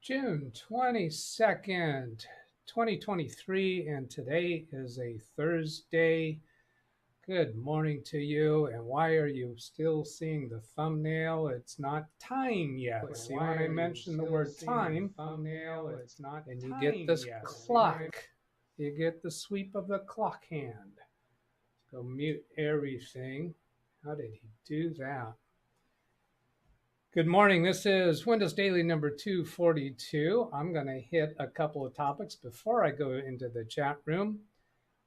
June 22nd, 2023, and today is a Thursday. Good morning to you. And why are you still seeing the thumbnail? It's not time yet. See, when I mention the word time, and you get this clock, you get the sweep of the clock hand. Go mute everything. How did he do that? Good morning. This is Windows Daily number 242. I'm going to hit a couple of topics before I go into the chat room.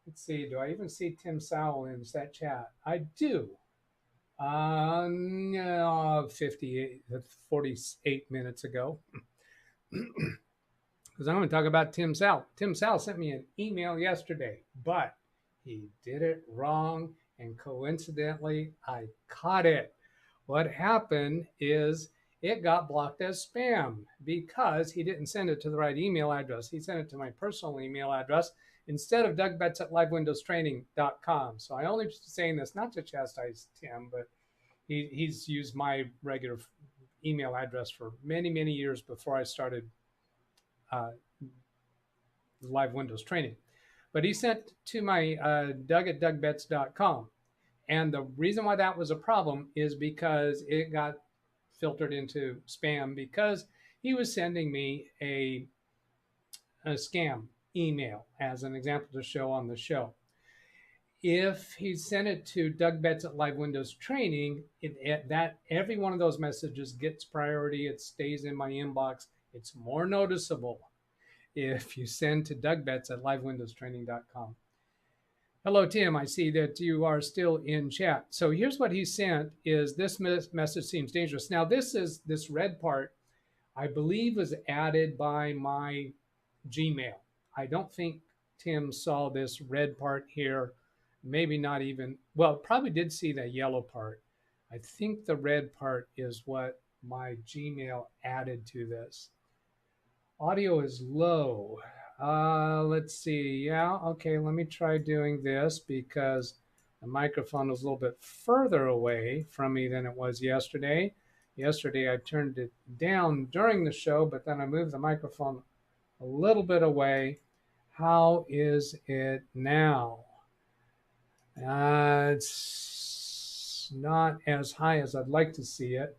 Let's see. Do I even see Tim Sowell in that chat? I do. 48 minutes ago. Because I'm going to talk about Tim Sowell. Tim Sowell sent me an email yesterday, but he did it wrong. And coincidentally, I caught it. What happened is it got blocked as spam because he didn't send it to the right email address. He sent it to my personal email address instead of DougBetts at LiveWindowsTraining.com. So I only saying this not to chastise Tim, but he's used my regular email address for many, many years before I started Live Windows Training. But he sent to my Doug at DougBetts.com. And the reason why that was a problem is because it got filtered into spam because he was sending me a scam email as an example to show on the show. If he sent it to DougBetts at Live Windows Training, that every one of those messages gets priority. It stays in my inbox. It's more noticeable if you send to DougBetts at LiveWindowsTraining.com. Hello, Tim. I see that you are still in chat. So here's what he sent is this message seems dangerous. Now, this red part, I believe, was added by my Gmail. I don't think Tim saw this red part here. Maybe not even, well, probably did see that yellow part. I think the red part is what my Gmail added to this. Audio is low. Let's see. Yeah, okay, let me try doing this because the microphone was a little bit further away from me than it was yesterday. Yesterday, I turned it down during the show, but then I moved the microphone a little bit away. How is it now? It's not as high as I'd like to see it.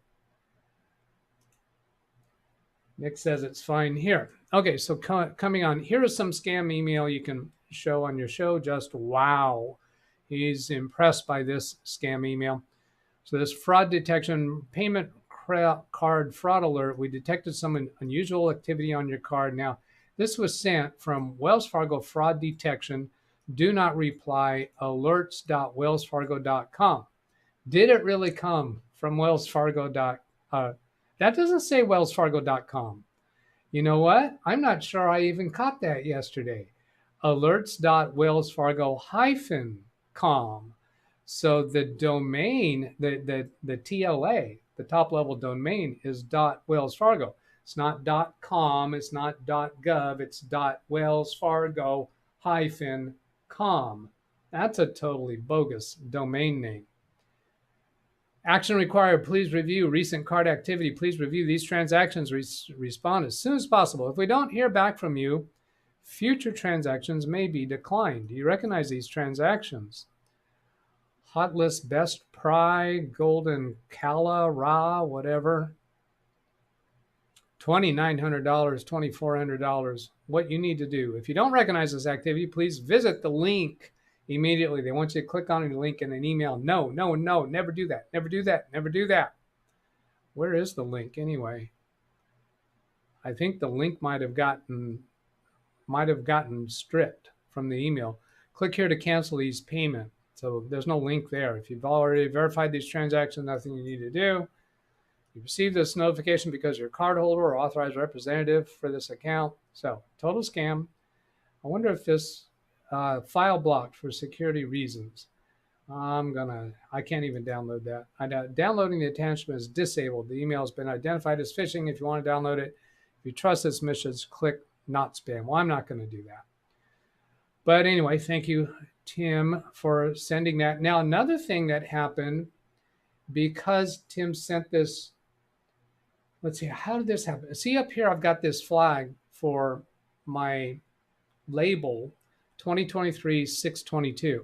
Nick says it's fine here. Okay, so coming on, here is some scam email you can show on your show. Just wow. He's impressed by this scam email. So this fraud detection, payment card fraud alert. We detected some unusual activity on your card. Now, this was sent from Wells Fargo Fraud Detection. Do not reply, alerts.wellsfargo.com. Did it really come from Wells Fargo? That doesn't say wellsfargo.com. You know what? I'm not sure I even caught that yesterday. Alerts.wellsfargo-com. So the domain, the TLA, the top level domain is .wellsfargo. It's not .com, it's not .gov, it's .wellsfargo-com. That's a totally bogus domain name. Action required, please review recent card activity. Please review these transactions, respond as soon as possible. If we don't hear back from you, future transactions may be declined. Do you recognize these transactions? Hot list, best pry, golden Kala, Ra, whatever. $2,900, $2,400. What you need to do. If you don't recognize this activity, please visit the link immediately. They want you to click on the link in an email. No, no, no, never do that. Never do that. Never do that. Where is the link anyway? I think the link might have gotten stripped from the email. Click here to cancel these payment. So there's no link there. If you've already verified these transactions, nothing you need to do. You received this notification because you're a cardholder or authorized representative for this account. So total scam. I wonder if this file blocked for security reasons. I can't even download that. Downloading the attachment is disabled. The email has been identified as phishing. If you want to download it, if you trust this message, click not spam. Well, I'm not going to do that. But anyway, thank you, Tim, for sending that. Now, another thing that happened, because Tim sent this, let's see, how did this happen? See up here, I've got this flag for my label 2023-622.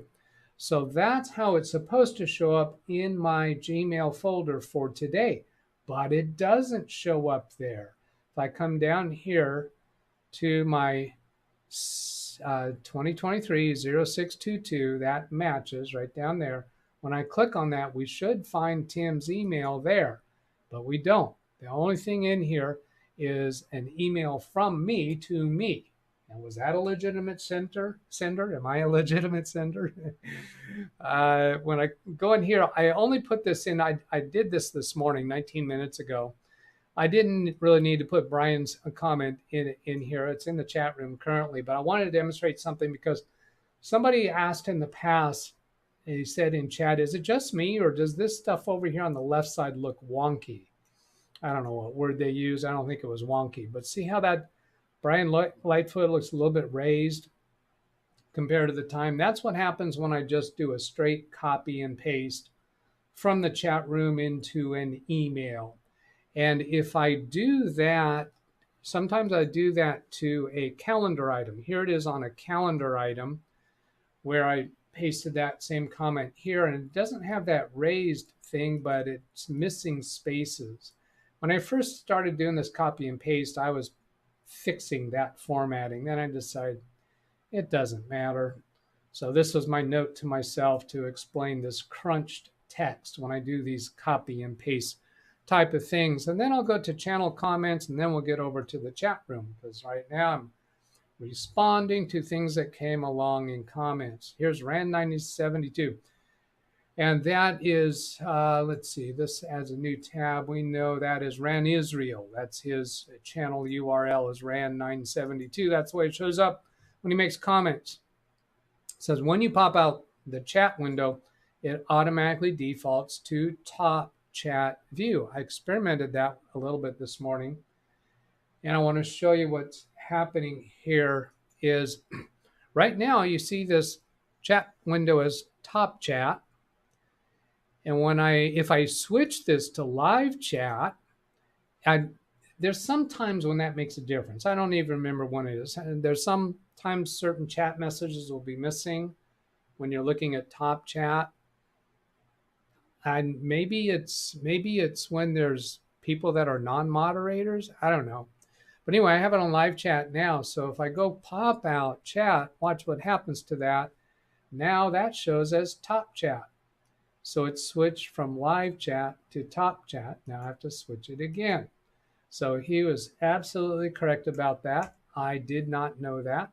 So that's how it's supposed to show up in my Gmail folder for today, but it doesn't show up there. If I come down here to my 2023-0622, that matches right down there. When I click on that, we should find Tim's email there, but we don't. The only thing in here is an email from me to me. Now, was that a legitimate sender? Am I a legitimate sender? When I go in here, I only put this in. I did this morning, 19 minutes ago. I didn't really need to put Brian's comment in here. It's in the chat room currently, but I wanted to demonstrate something because somebody asked in the past, and he said in chat, is it just me or does this stuff over here on the left side look wonky? I don't know what word they use. I don't think it was wonky, but see how that Brian Lightfoot looks a little bit raised compared to the time. That's what happens when I just do a straight copy and paste from the chat room into an email. And if I do that, sometimes I do that to a calendar item. Here it is on a calendar item where I pasted that same comment here, and it doesn't have that raised thing, but it's missing spaces. When I first started doing this copy and paste, I was fixing that formatting. Then I decided it doesn't matter. So this was my note to myself to explain this crunched text when I do these copy and paste type of things. And then I'll go to channel comments, and then we'll get over to the chat room, because right now I'm responding to things that came along in comments. Here's Rand 9072. And that is, let's see, this adds a new tab. We know that is Rand Israel. That's his channel URL is Rand 972. That's the way it shows up when he makes comments. It says when you pop out the chat window, it automatically defaults to top chat view. I experimented that a little bit this morning, and I want to show you what's happening here is right now you see this chat window as top chat, and if I switch this to live chat, there's sometimes when that makes a difference. I don't even remember when it is. There's sometimes certain chat messages will be missing when you're looking at top chat. And maybe it's when there's people that are non-moderators. I don't know. But anyway, I have it on live chat now. So if I go pop out chat, watch what happens to that. Now that shows as top chat. So it switched from live chat to top chat. Now I have to switch it again. So he was absolutely correct about that. I did not know that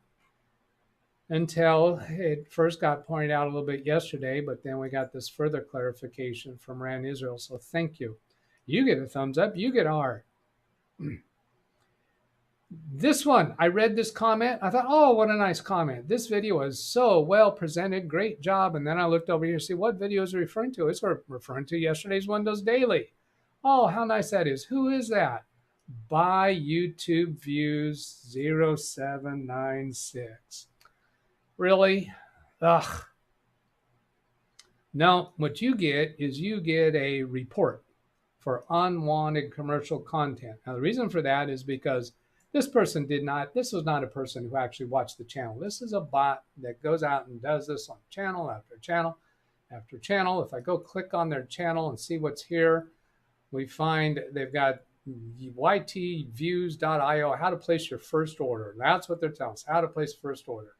until it first got pointed out a little bit yesterday, but then we got this further clarification from Rand Israel. So thank you. You get a thumbs up, you get R. This one, I read this comment. I thought, oh, what a nice comment. This video is so well presented. Great job. And then I looked over here to see what video is referring to. It's referring to yesterday's Windows Daily. Oh, how nice that is. Who is that? By YouTube Views 0796. Really? Ugh. No, what you get is you get a report for unwanted commercial content. Now, the reason for that is because this was not a person who actually watched the channel. This is a bot that goes out and does this on channel after channel after channel. If I go click on their channel and see what's here, we find they've got ytviews.io, how to place your first order. That's what they're telling us, how to place first order.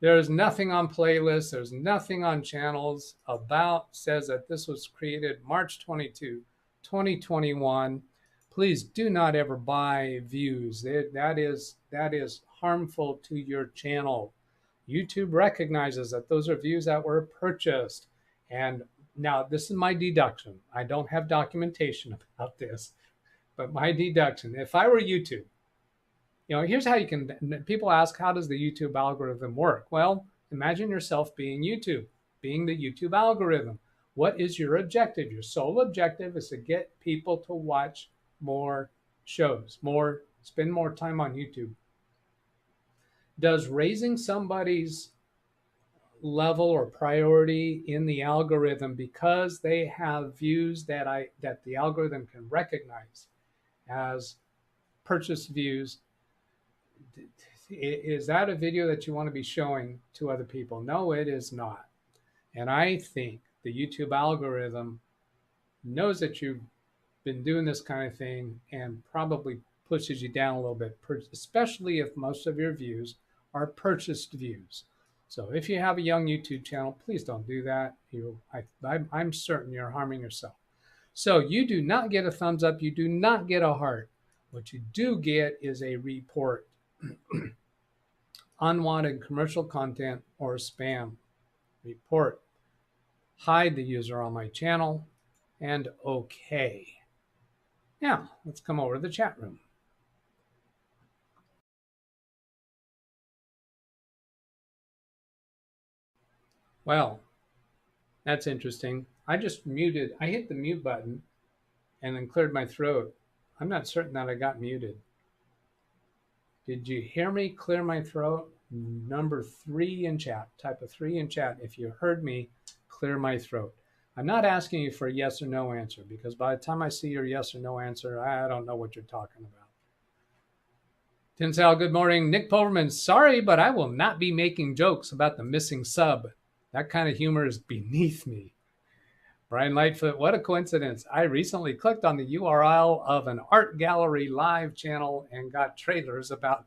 There's nothing on playlists. There's nothing on channels. About says that this was created March 22, 2021. Please do not ever buy views. That is harmful to your channel. YouTube recognizes that those are views that were purchased. And now this is my deduction. I don't have documentation about this, but my deduction, if I were YouTube, here's how you can, people ask, how does the YouTube algorithm work? Well, imagine yourself being YouTube, being the YouTube algorithm. What is your objective? Your sole objective is to get people to watch more shows, spend more time on YouTube. Does raising somebody's level or priority in the algorithm because they have views that the algorithm can recognize as purchase views. Is that a video that you want to be showing to other people? No, it is not. And I think the YouTube algorithm knows that you've been doing this kind of thing and probably pushes you down a little bit, especially if most of your views are purchased views. So if you have a young YouTube channel, please don't do that. I'm certain you're harming yourself. So you do not get a thumbs up. You do not get a heart. What you do get is a report. Unwanted commercial content or spam. Report. Hide the user on my channel. And okay. Now, let's come over to the chat room. Well, that's interesting. I hit the mute button and then cleared my throat. I'm not certain that I got muted. Did you hear me clear my throat? Number 3 in chat. Type a 3 in chat if you heard me clear my throat. I'm not asking you for a yes or no answer because by the time I see your yes or no answer, I don't know what you're talking about. Tinsal, good morning. Nick Poverman, sorry, but I will not be making jokes about the missing sub. That kind of humor is beneath me. Brian Lightfoot, what a coincidence. I recently clicked on the URL of an art gallery live channel and got trailers about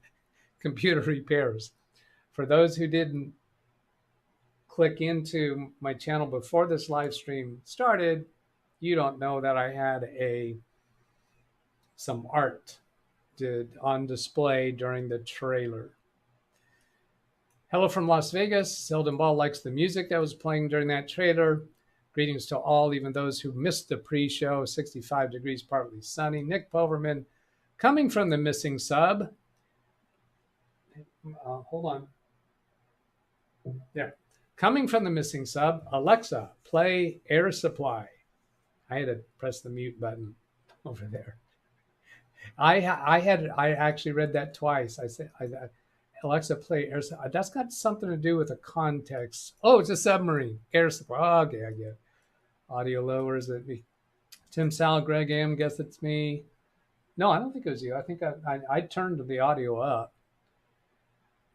computer repairs. For those who didn't click into my channel before this live stream started, you don't know that I had some art on display during the trailer. Hello from Las Vegas. Selden Ball likes the music that was playing during that trailer. Greetings to all, even those who missed the pre-show. 65 degrees, partly sunny. Nick Poverman, coming from the missing sub. Hold on. There. Coming from the missing sub, Alexa, play Air Supply. I had to press the mute button over there. I actually read that twice. I said, Alexa, play Air Supply. That's got something to do with the context. Oh, it's a submarine. Air Supply. Oh, okay, I get it. Audio lowers it. Tim Sal, Greg M, guess it's me. No, I don't think it was you. I think I turned the audio up.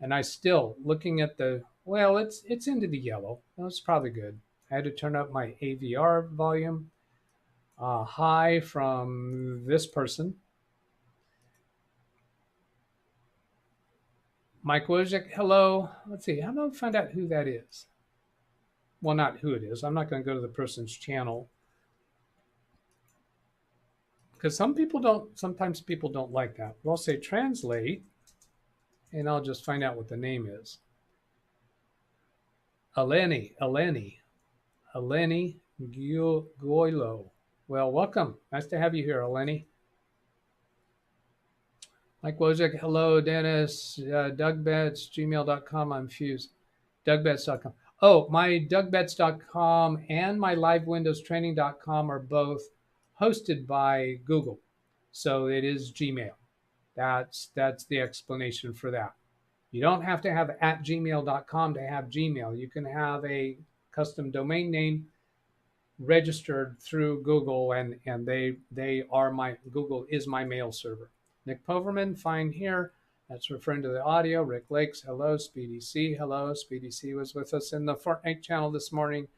And I still, looking at well, it's into the yellow. That's probably good. I had to turn up my AVR volume. Hi from this person. Mike Wojcik, hello. Let's see, how do I find out who that is? Well, not who it is. I'm not going to go to the person's channel. Because sometimes people don't like that. But I'll say translate, and I'll just find out what the name is. Eleni Goilo. Well, welcome. Nice to have you here, Eleni. Mike Wojcik, hello, Dennis. DougBetts, gmail.com. I'm fused. DougBetts.com. Oh, my DougBetts.com and my LiveWindowsTraining.com are both hosted by Google. So it is Gmail. That's the explanation for that. You don't have to have @gmail.com to have Gmail. You can have a custom domain name registered through Google, and they are Google is my mail server. Nick Poverman, fine here. That's referring to the audio. Rick Lakes, hello. Speedy C, hello. Speedy C was with us in the Fortnite channel this morning.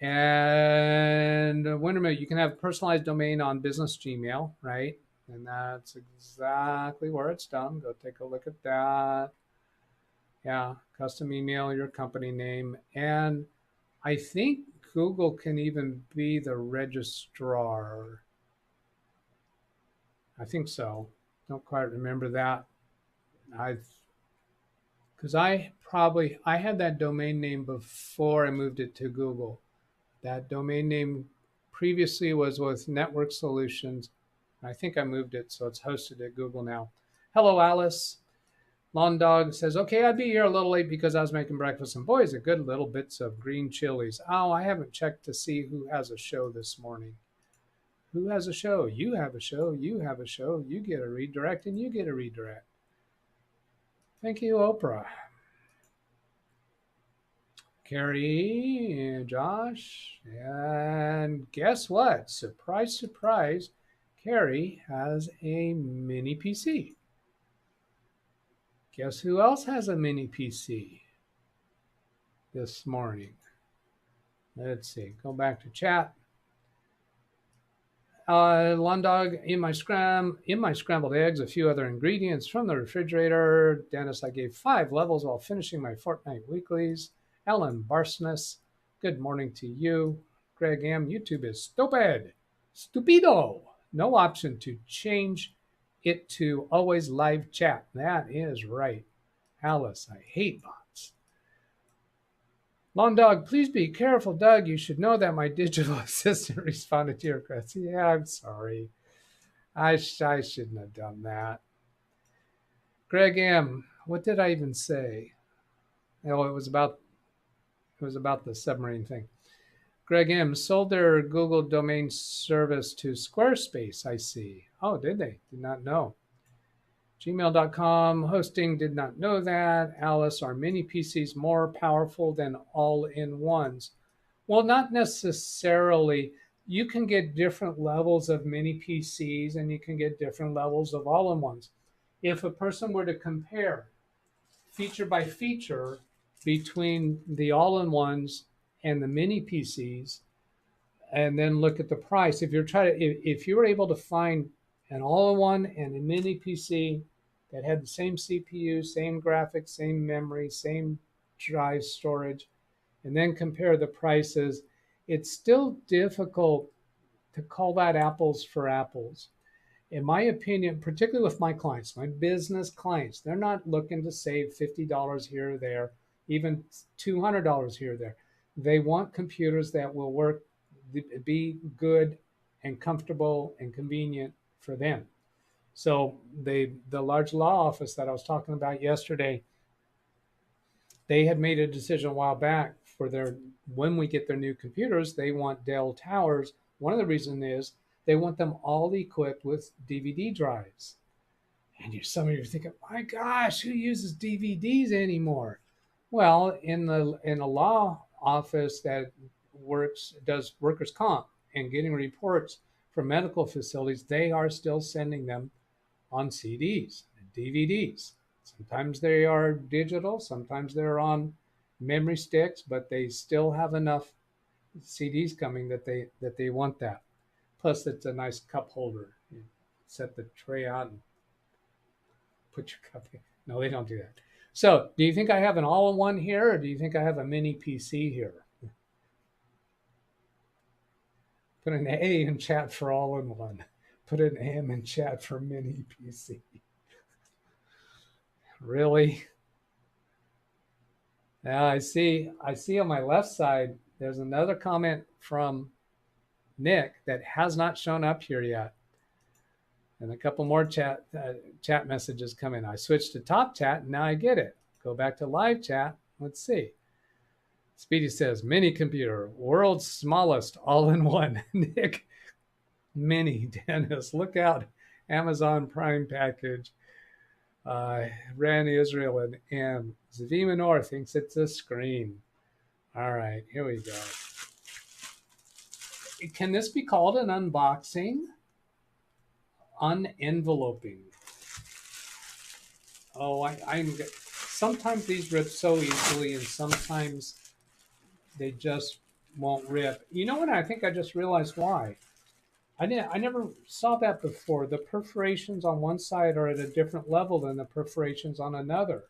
And Wintermute, you can have a personalized domain on business Gmail, right? And that's exactly where it's done. Go take a look at that. Yeah, custom email, your company name. And I think Google can even be the registrar. I think so. Don't quite remember that. Because I had that domain name before I moved it to Google. That domain name previously was with Network Solutions. I think I moved it, so it's hosted at Google now. Hello, Alice. Lawn Dog says, okay, I'd be here a little late because I was making breakfast. And boy, is it good little bits of green chilies. Oh, I haven't checked to see who has a show this morning. Who has a show? You have a show. You have a show. You get a redirect, and you get a redirect. Thank you, Oprah. Carrie, Josh, and guess what? Surprise, surprise. Carrie has a mini PC. Guess who else has a mini PC this morning? Let's see. Go back to chat. Lundog, in my scrambled eggs, a few other ingredients from the refrigerator. Dennis, I gave 5 levels while finishing my fortnight weeklies. Ellen Barsness, good morning to you. Greg M, YouTube is stupid. Stupido. No option to change it to always live chat. That is right. Alice, I hate bots. Long Dog, please be careful, Doug. You should know that my digital assistant responded to your request. Yeah, I'm sorry. I shouldn't have done that. Greg M, what did I even say? Oh, it was about the submarine thing. Greg M sold their Google domain service to Squarespace, I see. Oh, did they? Did not know. Gmail.com hosting, did not know that. Alice, are mini PCs more powerful than all-in-ones? Well, not necessarily. You can get different levels of mini PCs and you can get different levels of all-in-ones. If a person were to compare feature by feature between the all-in-ones and the mini PCs, and then look at the price, if you were able to find an all-in-one and a mini PC that had the same CPU, same graphics, same memory, same drive storage, and then compare the prices, it's still difficult to call that apples for apples. In my opinion, particularly with my clients, my business clients, they're not looking to save $50 here or there, even $200 here or there. They want computers that will work, be good and comfortable and convenient for them. So the large law office that I was talking about yesterday, they had made a decision a while back for when we get their new computers, they want Dell Towers. One of the reasons is they want them all equipped with DVD drives. And some of you are thinking, my gosh, who uses DVDs anymore? Well, in a law office that does workers' comp and getting reports from medical facilities, they are still sending them on CDs and DVDs. Sometimes they are digital, sometimes they're on memory sticks, but they still have enough CDs coming that they want that. Plus, it's a nice cup holder. You set the tray out and put your cup in. No, they don't do that. So, do you think I have an all-in-one here, or do you think I have a mini PC here? Put an A in chat for all-in-one. Put an M in chat for mini PC. Really? Now I see on my left side, there's another comment from Nick that has not shown up here yet. And a couple more chat messages come in. I switched to top chat and now I get it. Go back to live chat. Let's see. Speedy says, mini computer, world's smallest all-in-one. Nick, mini. Dennis, look out. Amazon Prime package. Ran Israel and M. Zavima Noor thinks it's a screen. All right, here we go. Can this be called an unboxing? Unenveloping. Oh, I'm sometimes these rip so easily and sometimes they just won't rip. You know what? I think I just realized why. I never saw that before. The perforations on one side are at a different level than the perforations on another.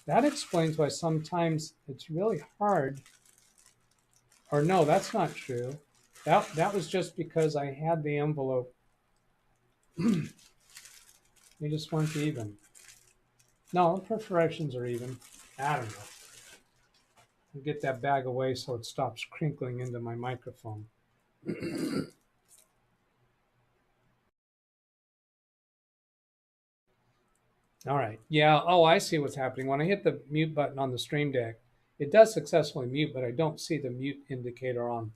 That explains why sometimes it's really hard. Or no, that's not true. That was just because I had the envelope. They just weren't even. No, perforations are even. I don't know. I'll get that bag away so it stops crinkling into my microphone. All right. Yeah. Oh, I see what's happening. When I hit the mute button on the Stream Deck, it does successfully mute, but I don't see the mute indicator on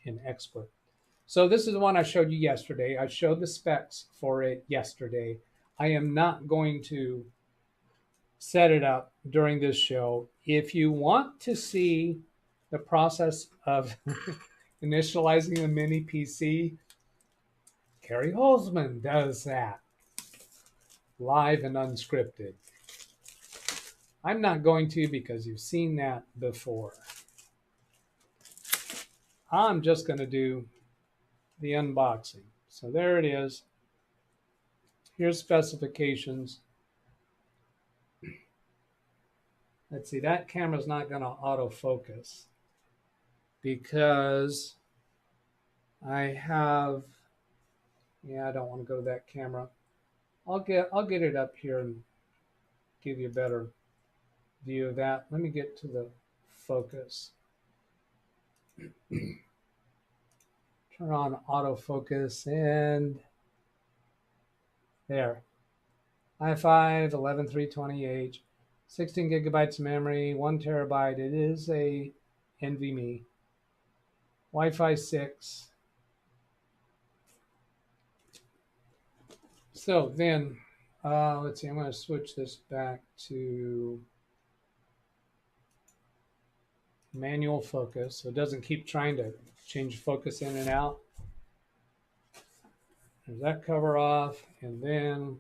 in Expert. So this is the one I showed you yesterday. I showed the specs for it yesterday. I am not going to set it up during this show. If you want to see the process of initializing a mini PC, Carrie Holzman does that. Live and unscripted. I'm not going to because you've seen that before. I'm just going to do the unboxing. So there it is. Here's specifications. Let's see, that camera's not going to autofocus because I have, yeah, I don't want to go to that camera. I'll get it up here and give you a better view of that. Let me get to the focus. Turn on autofocus and there. i5 11320H, 16 gigabytes of memory, 1 terabyte. It is a NVMe. Wi-Fi 6. So then, let's see, I'm going to switch this back to manual focus so it doesn't keep trying to change focus in and out. There's that cover off, and then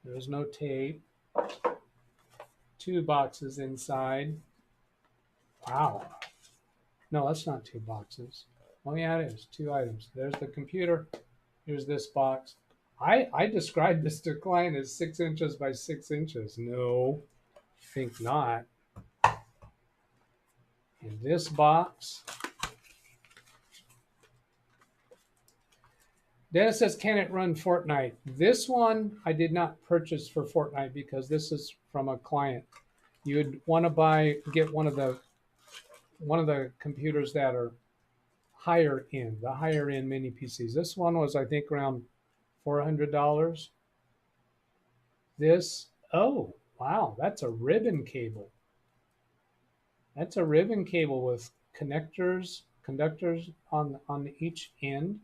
there's no tape. 2 boxes inside. Wow. No, that's not 2 boxes. Oh yeah, it is. 2 items. There's the computer. Here's this box. I described this to a client as 6 inches by 6 inches. No, think not. In this box, Dennis says, can it run Fortnite? This one I did not purchase for Fortnite because this is from a client. You would want to get one of the computers that are higher end, the higher end mini PCs. This one was, I think, around $400. This, oh, wow, that's a ribbon cable. That's a ribbon cable with conductors on each end.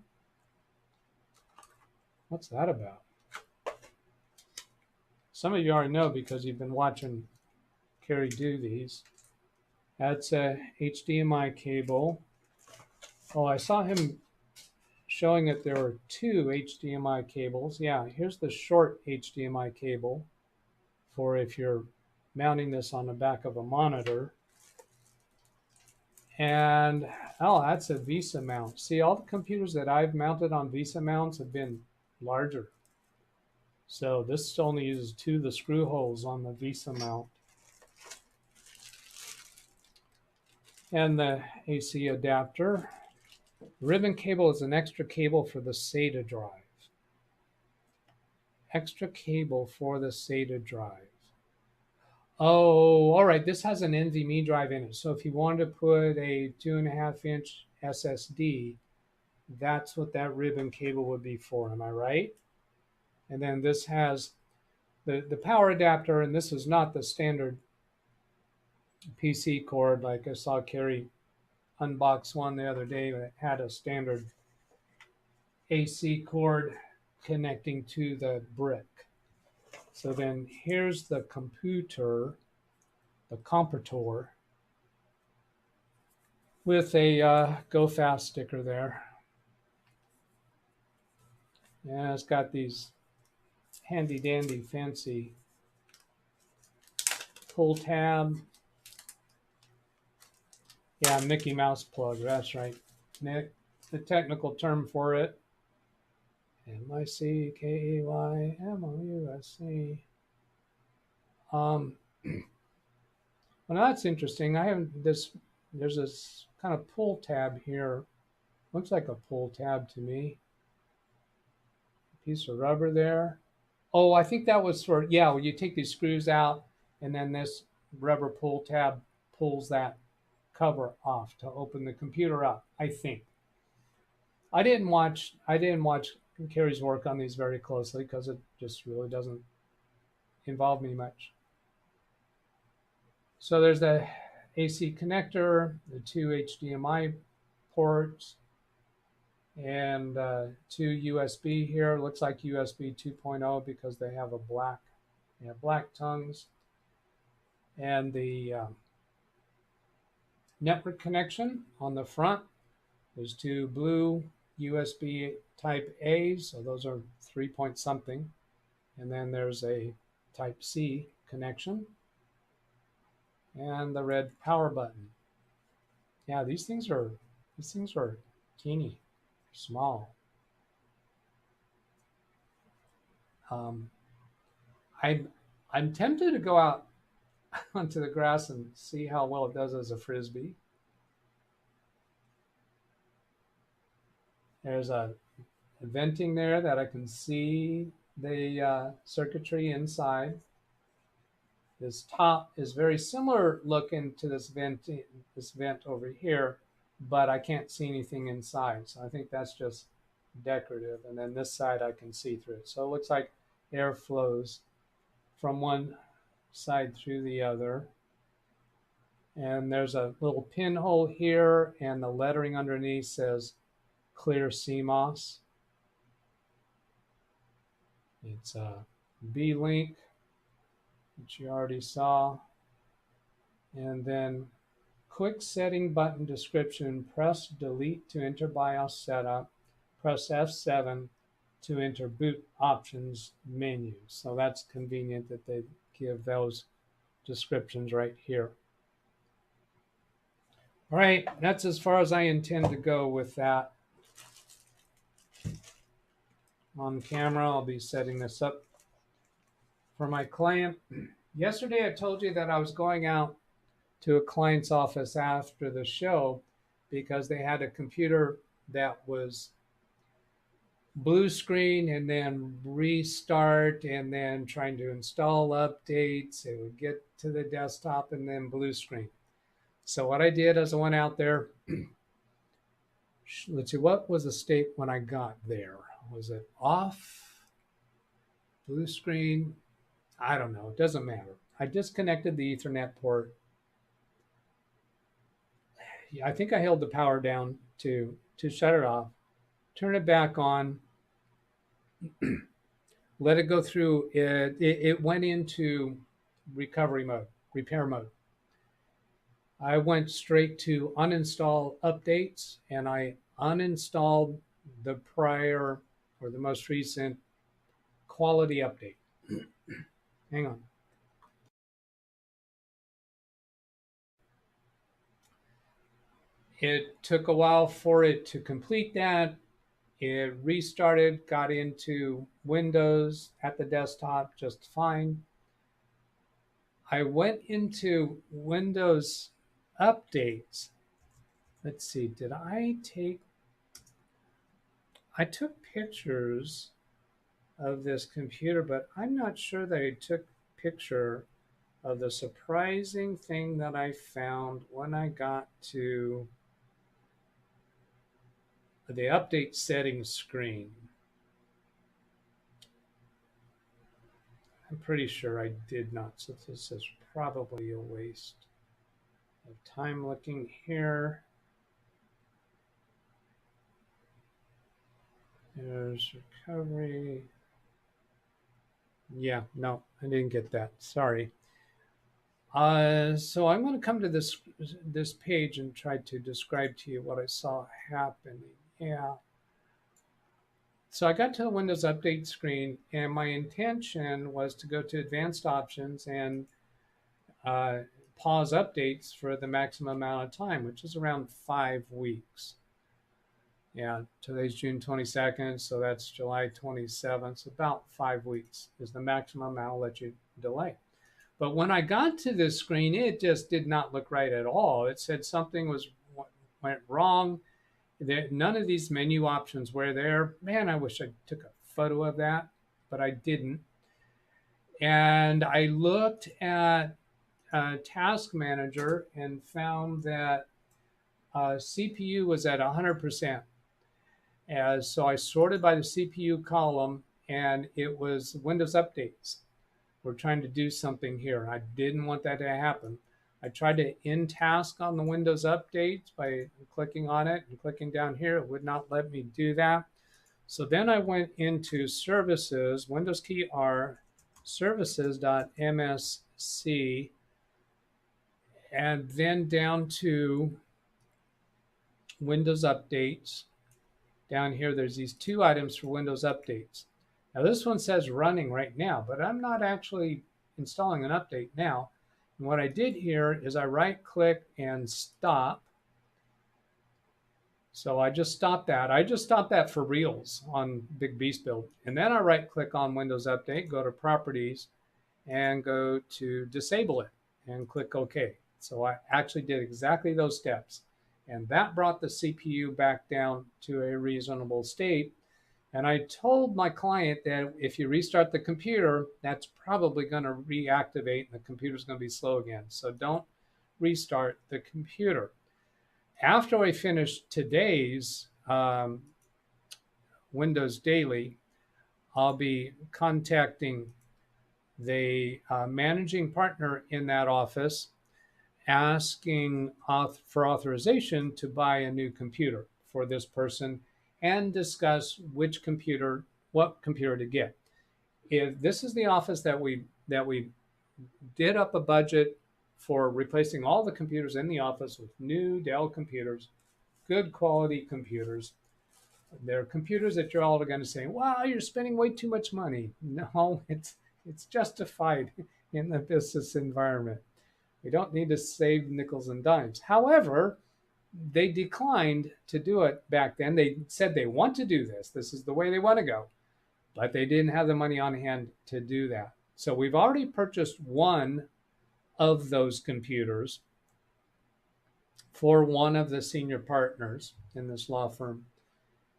What's that about? Some of you already know because you've been watching Carrie do these. That's a HDMI cable. Oh, I saw him showing that there were 2 HDMI cables. Yeah, here's the short HDMI cable for if you're mounting this on the back of a monitor. And, oh, that's a VESA mount. See, all the computers that I've mounted on VESA mounts have been larger. So this only uses 2 of the screw holes on the VESA mount. And the AC adapter. Ribbon cable is an extra cable for the SATA drive. Extra cable for the SATA drive. Oh, all right. This has an NVMe drive in it. So if you wanted to put a 2.5-inch SSD, that's what that ribbon cable would be for. Am I right? And then this has the power adapter, and this is not the standard PC cord. Like I saw Carrie unbox one the other day that had a standard AC cord connecting to the brick. So then here's the computer, the comparator, with a Go Fast sticker there. And it's got these handy dandy fancy pull tab. Yeah, Mickey Mouse plug, that's right. Nick, the technical term for it. MICKEYMOUSC. Well, that's interesting. I haven't there's this kind of pull tab here. Looks like a pull tab to me. Piece of rubber there. Oh, I think that was for, yeah, well, you take these screws out and then this rubber pull tab pulls that cover off to open the computer up, I think. I didn't watch Carrie's work on these very closely because it just really doesn't involve me much. So there's the AC connector, the 2 HDMI ports, and 2 USB here. Looks like USB 2.0 because they have black tongues. And the network connection on the front. There's 2 blue USB type A, so those are 3 point something. And then there's a type C connection and the red power button. Yeah, these things are teeny, small. I'm tempted to go out onto the grass and see how well it does as a frisbee. There's a venting there that I can see the circuitry inside. This top is very similar looking to this vent over here, but I can't see anything inside. So I think that's just decorative. And then this side I can see through it. So it looks like air flows from one side through the other. And there's a little pinhole here, and the lettering underneath says clear CMOS. It's a B-Link, which you already saw. And then quick setting button description, press delete to enter BIOS setup, press F7 to enter boot options menu. So that's convenient that they give those descriptions right here. All right, that's as far as I intend to go with that. On camera, I'll be setting this up for my client. Yesterday, I told you that I was going out to a client's office after the show because they had a computer that was blue screen and then restart and then trying to install updates. It would get to the desktop and then blue screen. So what I did is I went out there. Let's see, what was the state when I got there? Was it off? Blue screen? I don't know. It doesn't matter. I disconnected the Ethernet port. I think I held the power down to shut it off. Turn it back on. Let it go through. It went into recovery mode, repair mode. I went straight to uninstall updates, and I uninstalled the prior or the most recent quality update. Hang on. It took a while for it to complete that. It restarted, got into Windows at the desktop just fine. I went into Windows updates. Let's see, I took pictures of this computer, but I'm not sure that I took a picture of the surprising thing that I found when I got to the update settings screen. I'm pretty sure I did not, so this is probably a waste of time looking here. There's recovery. Yeah, no, I didn't get that. Sorry. So I'm going to come to this page and try to describe to you what I saw happening. Yeah. So I got to the Windows Update screen, and my intention was to go to Advanced Options and pause updates for the maximum amount of time, which is around 5 weeks. Yeah, today's June 22nd, so that's July 27th. So about 5 weeks is the maximum I'll let you delay. But when I got to this screen, it just did not look right at all. It said something went wrong. None of these menu options were there. Man, I wish I took a photo of that, but I didn't. And I looked at Task Manager and found that CPU was at 100%. So I sorted by the CPU column, and it was Windows updates. We're trying to do something here. I didn't want that to happen. I tried to end task on the Windows updates by clicking on it and clicking down here. It would not let me do that. So then I went into services, Windows key R, services.msc, and then down to Windows updates. down here, there's these 2 items for Windows updates. Now this one says running right now, but I'm not actually installing an update now. And what I did here is I right-click and stop. So I just stopped that. I just stopped that for reals on Big Beast Build. And then I right-click on Windows Update, go to Properties, and go to Disable it, and click OK. So I actually did exactly those steps. And that brought the CPU back down to a reasonable state. And I told my client that if you restart the computer, that's probably going to reactivate and the computer's going to be slow again. So don't restart the computer. After I finish today's Windows Daily, I'll be contacting the managing partner in that office, asking for authorization to buy a new computer for this person and discuss what computer to get. If this is the office that we did up a budget for replacing all the computers in the office with new Dell computers, good quality computers. They're computers that you're all going to say, wow, you're spending way too much money. No, it's justified in the business environment. We don't need to save nickels and dimes. However, they declined to do it back then. They said they want to do this. This is the way they want to go. But they didn't have the money on hand to do that. So we've already purchased one of those computers for one of the senior partners in this law firm.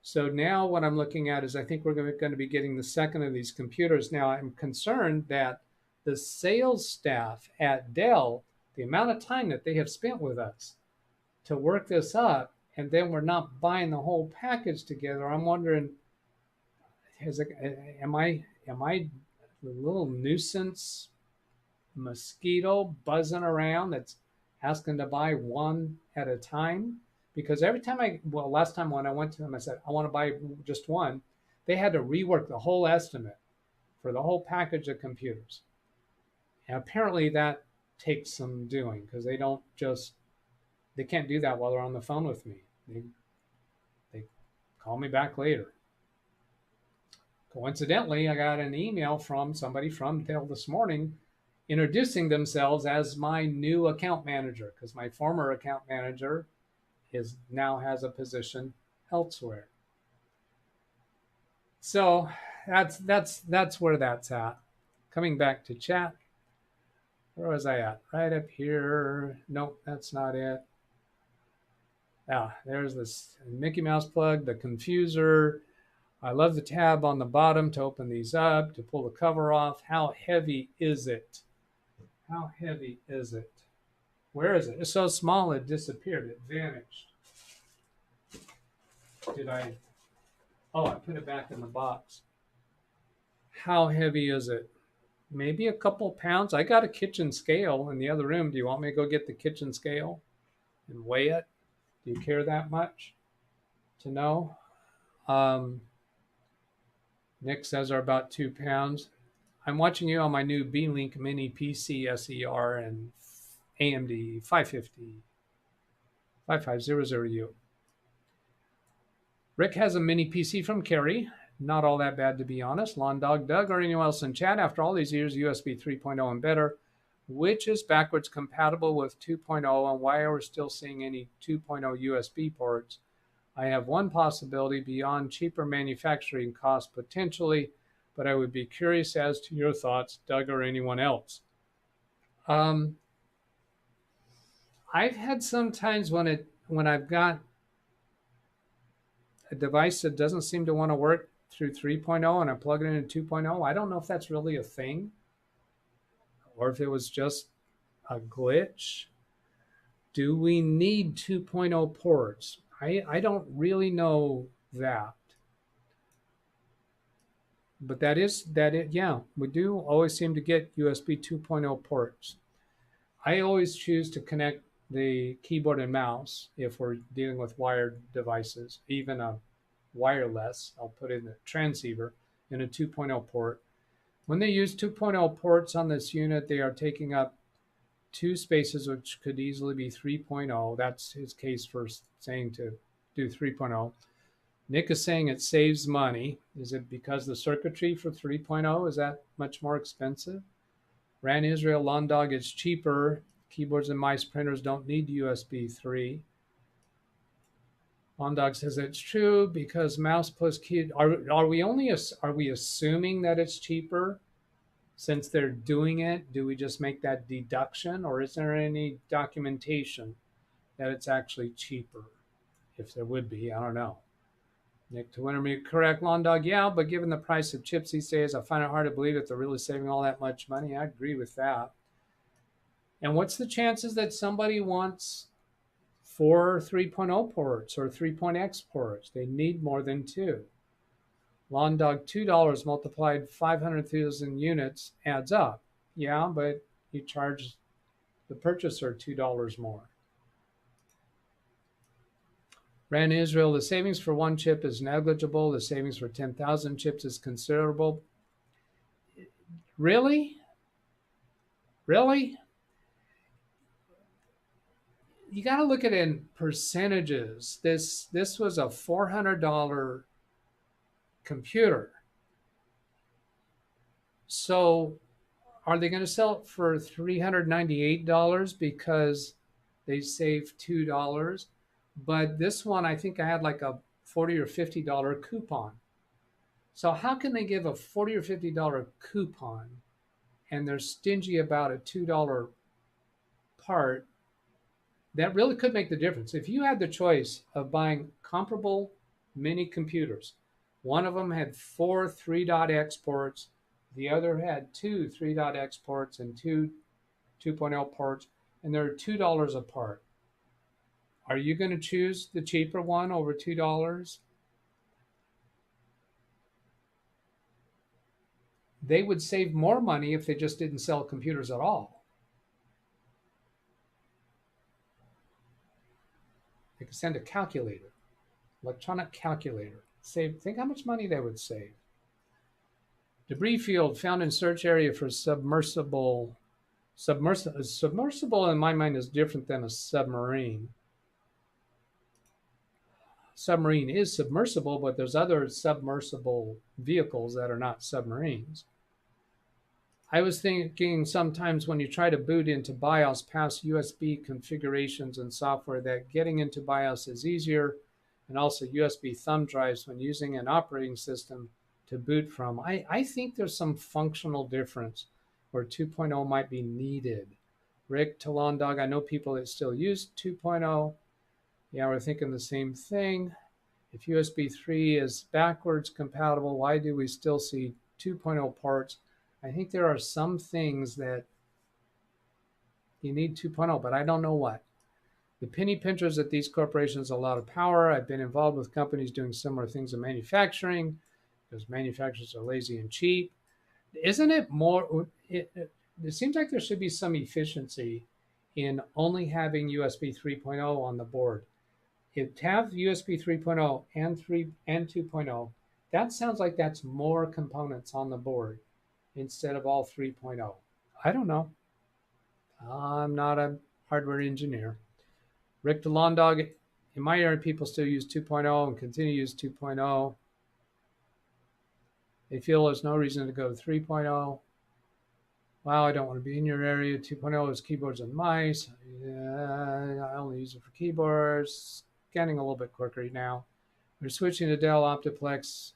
So now what I'm looking at is I think we're going to be getting the second of these computers. Now I'm concerned that the sales staff at Dell, the amount of time that they have spent with us to work this up, and then we're not buying the whole package together. I'm wondering, am I a little nuisance mosquito buzzing around that's asking to buy one at a time? Because every time last time when I went to them, I said, I want to buy just one. They had to rework the whole estimate for the whole package of computers. And apparently that takes some doing because they can't do that while they're on the phone with me. They call me back later. Coincidentally, I got an email from somebody from Dell this morning introducing themselves as my new account manager because my former account manager now has a position elsewhere. So that's where that's at. Coming back to chat, where was I at? Right up here. Nope, that's not it. There's this Mickey Mouse plug, the confuser. I love the tab on the bottom to open these up, to pull the cover off. How heavy is it? How heavy is it? Where is it? It's so small it disappeared. It vanished. I put it back in the box. How heavy is it? Maybe a couple pounds. I got a kitchen scale in the other room. Do you want me to go get the kitchen scale and weigh it? Do you care that much to know? Nick says they're about 2 pounds. I'm watching you on my new B-Link Mini PC SER and AMD 5500U. Rick has a mini PC from Kerry. Not all that bad, to be honest. Lawn Dog Doug or anyone else in chat, after all these years, USB 3.0 and better, which is backwards compatible with 2.0 and why are we still seeing any 2.0 USB ports? I have one possibility beyond cheaper manufacturing costs potentially, but I would be curious as to your thoughts, Doug or anyone else. I've had some times when I've got a device that doesn't seem to want to work through 3.0 and I plug it into 2.0. I don't know if that's really a thing or if it was just a glitch. Do we need 2.0 ports? I don't really know that. But we do always seem to get USB 2.0 ports. I always choose to connect the keyboard and mouse if we're dealing with wired devices, even a wireless. I'll put in the transceiver in a 2.0 port. When they use 2.0 ports on this unit, they are taking up 2 spaces, which could easily be 3.0. That's his case for saying to do 3.0. Nick is saying it saves money. Is it because the circuitry for 3.0 is that much more expensive? Ran Israel Lawn Dog is cheaper. Keyboards and mice printers don't need USB 3. Lawn Dog says it's true because mouse plus key. Are we assuming that it's cheaper since they're doing it? Do we just make that deduction, or is there any documentation that it's actually cheaper? If there would be, I don't know. Nick to Wintermute, correct. Lawn Dog, yeah, but given the price of chips these days, I find it hard to believe that they're really saving all that much money. I agree with that. And what's the chances that somebody wants 4 3.0 ports or 3.x ports? They need more than 2. Lawn Dog, $2 multiplied 500,000 units adds up. Yeah, but you charge the purchaser $2 more. Ran Israel, the savings for one chip is negligible. The savings for 10,000 chips is considerable. Really? Really? You got to look at it in percentages. This was a $400 computer. So are they going to sell it for $398 because they saved $2? But this one, I think I had like a $40 or $50 coupon. So how can they give a $40 or $50 coupon and they're stingy about a $2 part? That really could make the difference. If you had the choice of buying comparable mini computers, one of them had 4 3.x ports, the other had 2 3.x ports and 2 2.0 ports, and they're $2 apart. Are you going to choose the cheaper one over $2? They would save more money if they just didn't sell computers at all. They could send a calculator, electronic calculator. Think how much money they would save. Debris field found in search area for submersible. Submersible in my mind is different than a submarine. Submarine is submersible, but there's other submersible vehicles that are not submarines. I was thinking sometimes when you try to boot into BIOS past USB configurations and software that getting into BIOS is easier, and also USB thumb drives when using an operating system to boot from. I think there's some functional difference where 2.0 might be needed. Rick to Lawn Dog, I know people that still use 2.0. Yeah, we're thinking the same thing. If USB 3 is backwards compatible, why do we still see 2.0 ports? I think there are some things that you need 2.0, but I don't know what. The penny pinchers at these corporations a lot of power. I've been involved with companies doing similar things in manufacturing because manufacturers are lazy and cheap. Isn't it more, it seems like there should be some efficiency in only having USB 3.0 on the board. If to have USB 3.0 and 2.0, that sounds like that's more components on the board instead of all 3.0. I don't know. I'm not a hardware engineer. Rick the Lawn Dog, in my area, people still use 2.0 and continue to use 2.0. They feel there's no reason to go to 3.0. Wow, I don't want to be in your area. 2.0 is keyboards and mice. Yeah, I only use it for keyboards. Getting a little bit quicker now. We're switching to Dell Optiplex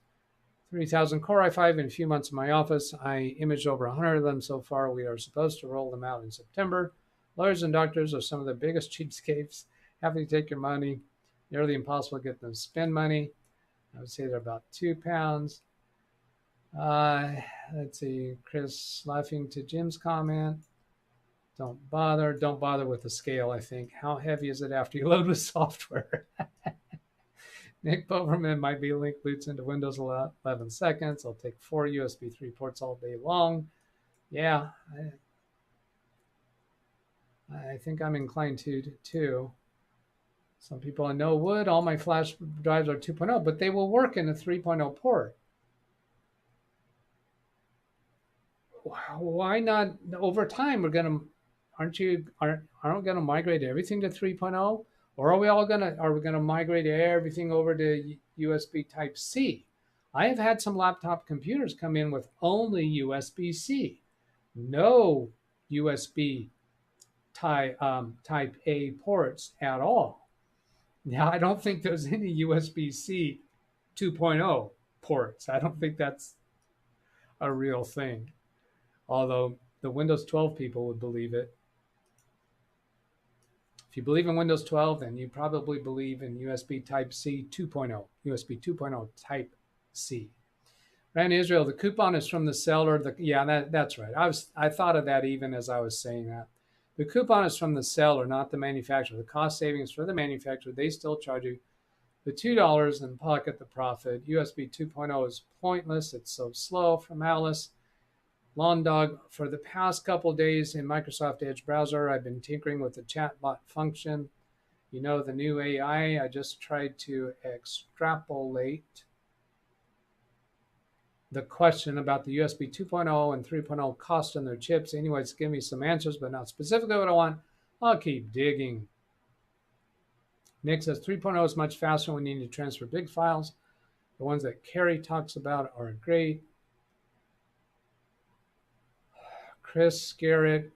3000 Core i5 in a few months in my office. I imaged over 100 of them so far. We are supposed to roll them out in September. Lawyers and doctors are some of the biggest cheapskates. Having to take your money. Nearly impossible to get them to spend money. I would say they're about £2. Let's see, Chris laughing to Jim's comment. Don't bother with the scale, I think. How heavy is it after you load with software? Nick Boverman, my V-Link boots into Windows 11 seconds. I'll take 4 USB 3 ports all day long. Yeah, I think I'm inclined to too. Some people I know would. All my flash drives are 2.0, but they will work in a 3.0 port. Why not? Over time, aren't we going to migrate everything to 3.0? Or are we going to migrate everything over to USB Type-C. I have had some laptop computers come in with only USB-C, no USB type A ports at all. Now, I don't think there's any USB-C 2.0 ports. I don't think that's a real thing, although the Windows 12 people would believe it. If you believe in Windows 12, then you probably believe in USB Type-C 2.0, USB 2.0 Type-C. Ran Israel, the coupon is from the seller. That's right. I thought of that even as I was saying that. The coupon is from the seller, not the manufacturer. The cost savings for the manufacturer, they still charge you the $2 and pocket the profit. USB 2.0 is pointless. It's so slow. From Alice. Lawn Dog, for the past couple days in Microsoft Edge browser, I've been tinkering with the chatbot function. You know, the new AI, I just tried to extrapolate the question about the USB 2.0 and 3.0 cost on their chips. Anyways, give me some answers, but not specifically what I want. I'll keep digging. Nick says 3.0 is much faster when you need to transfer big files. The ones that Carrie talks about are great. Chris Garrett,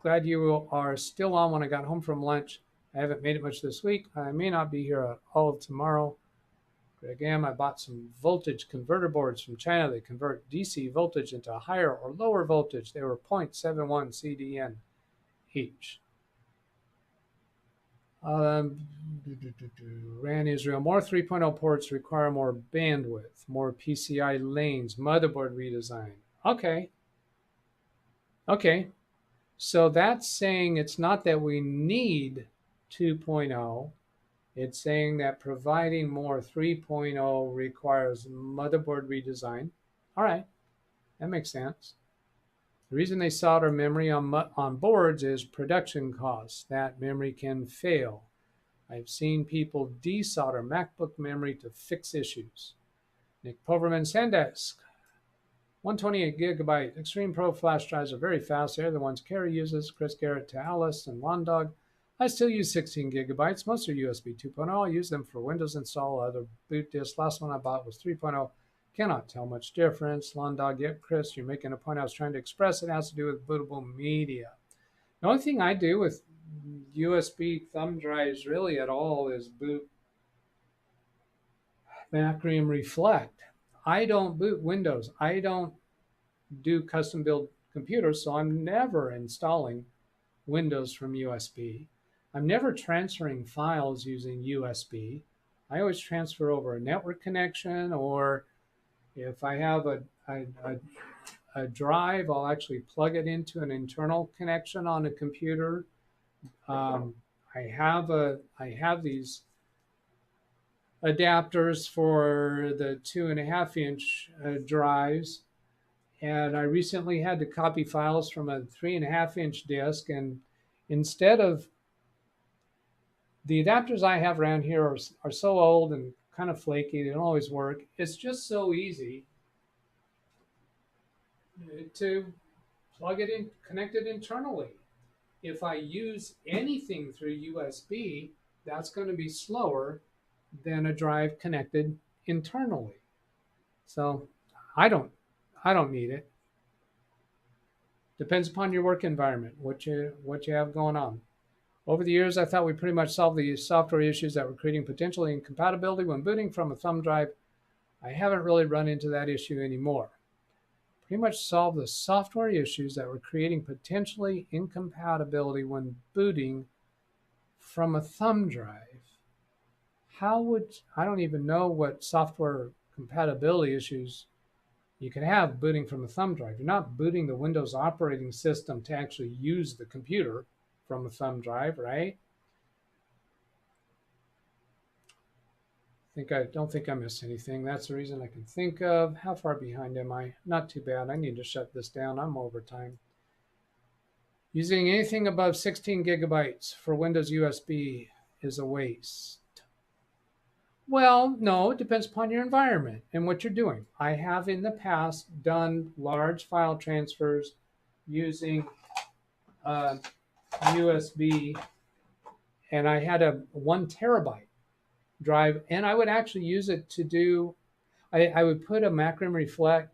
glad you are still on when I got home from lunch. I haven't made it much this week. I may not be here all of tomorrow. Greg M, I bought some voltage converter boards from China. They convert DC voltage into a higher or lower voltage. They were 0.71 CDN each. Ran Israel, more 3.0 ports require more bandwidth, more PCI lanes, motherboard redesign. Okay, so that's saying it's not that we need 2.0. It's saying that providing more 3.0 requires motherboard redesign. All right, that makes sense. The reason they solder memory on boards is production costs. That memory can fail. I've seen people desolder MacBook memory to fix issues. Nick Poverman, SanDisk. 128 gigabyte Extreme Pro flash drives are very fast. They're the ones Carrie uses. Chris Garrett to Alice and Londog. I still use 16 gigabytes. Most are USB 2.0. I use them for Windows install, other boot disks. Last one I bought was 3.0. Cannot tell much difference. Londog, yep, Chris, you're making a point I was trying to express. It has to do with bootable media. The only thing I do with USB thumb drives really at all is boot Macrium Reflect. I don't boot Windows. I don't do custom build computers, so I'm never installing Windows from USB. I'm never transferring files using USB. I always transfer over a network connection, or if I have a drive, I'll actually plug it into an internal connection on a computer. I have these adapters for the 2.5 inch drives, and I recently had to copy files from a 3.5 inch disk, and instead of the adapters I have around here are so old and kind of flaky, they don't always work. It's just so easy to plug it in, connect it internally. If I use anything through USB, that's going to be slower than a drive connected internally. So I don't need it. Depends upon your work environment, what you have going on. Over the years, I thought we pretty much solved the software issues that were creating potential incompatibility when booting from a thumb drive. I haven't really run into that issue anymore. Pretty much solved the software issues that were creating potentially incompatibility when booting from a thumb drive. I don't even know what software compatibility issues you can have booting from a thumb drive. You're not booting the Windows operating system to actually use the computer from a thumb drive, right? I don't think I missed anything. That's the reason I can think of. How far behind am I? Not too bad. I need to shut this down. I'm over time. Using anything above 16 gigabytes for Windows USB is a waste. Well, no, it depends upon your environment and what you're doing. I have in the past done large file transfers using USB, and I had a 1 terabyte drive, and I would actually use it to do, I would put a Macrim Reflect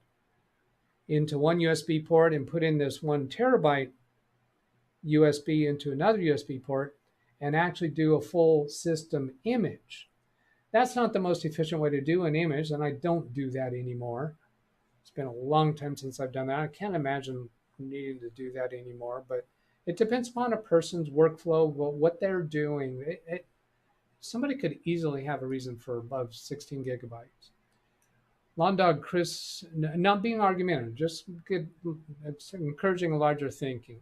into one USB port and put in this 1 terabyte USB into another USB port and actually do a full system image. That's not the most efficient way to do an image, and I don't do that anymore. It's been a long time since I've done that. I can't imagine needing to do that anymore, but it depends upon a person's workflow, what they're doing. Somebody could easily have a reason for above 16 gigabytes. Lawn Dog Chris, not being argumentative, just encouraging larger thinking.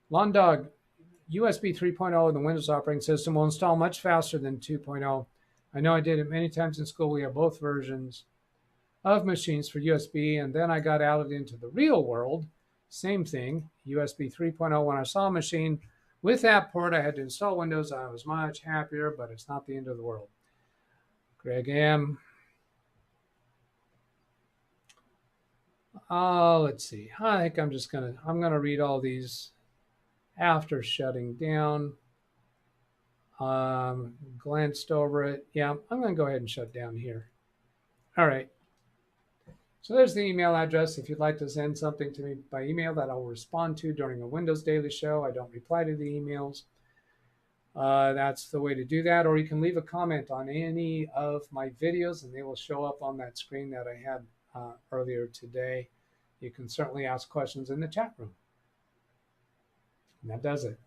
Lawn Dog, USB 3.0 in the Windows operating system will install much faster than 2.0. I know I did it many times in school. We have both versions of machines for USB, and then I got out into the real world. Same thing, USB 3.0. When I saw a machine with that port, I had to install Windows. I was much happier, but it's not the end of the world. Greg M. Let's see. I think I'm gonna read all these after shutting down. Glanced over it. Yeah, I'm gonna go ahead and shut down here. All right. So there's the email address. If you'd like to send something to me by email that I'll respond to during a Windows Daily Show, I don't reply to the emails. That's the way to do that. Or you can leave a comment on any of my videos and they will show up on that screen that I had earlier today. You can certainly ask questions in the chat room. And that does it.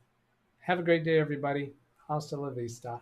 Have a great day, everybody. Hasta la vista.